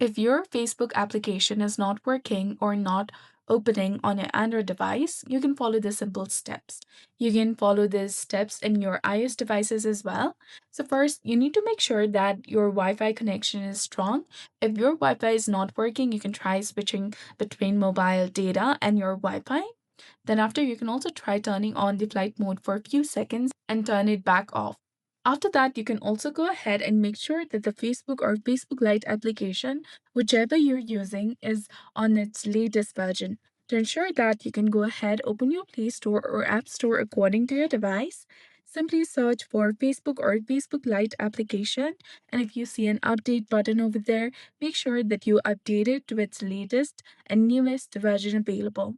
If your Facebook application is not working or not opening on your Android device, you can follow the simple steps. You can follow these steps in your iOS devices as well. So, first, you need to make sure that your Wi Fi connection is strong. If your Wi Fi is not working, you can try switching between mobile data and your Wi Fi. Then, after, you can also try turning on the flight mode for a few seconds and turn it back off. After that, you can also go ahead and make sure that the Facebook or Facebook Lite application, whichever you're using, is on its latest version. To ensure that, you can go ahead, open your Play Store or App Store according to your device. Simply search for Facebook or Facebook Lite application, and if you see an update button over there, make sure that you update it to its latest and newest version available.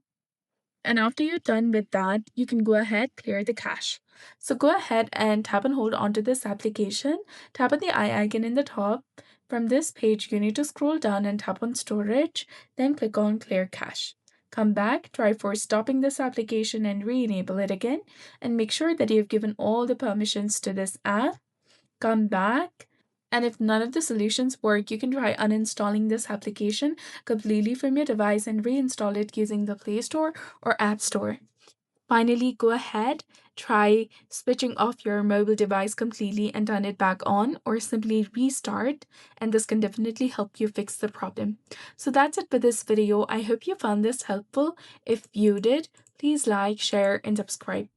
And after you're done with that, you can go ahead, clear the cache. So go ahead and tap and hold onto this application. Tap on the eye icon in the top. From this page, you need to scroll down and tap on storage, then click on clear cache. Come back, try for stopping this application and re-enable it again, and make sure that you've given all the permissions to this app. Come back. And if none of the solutions work, you can try uninstalling this application completely from your device and reinstall it using the Play Store or App Store. Finally, go ahead, try switching off your mobile device completely and turn it back on, or simply restart, and this can definitely help you fix the problem. So that's it for this video. I hope you found this helpful. If you did, please like, share, and subscribe.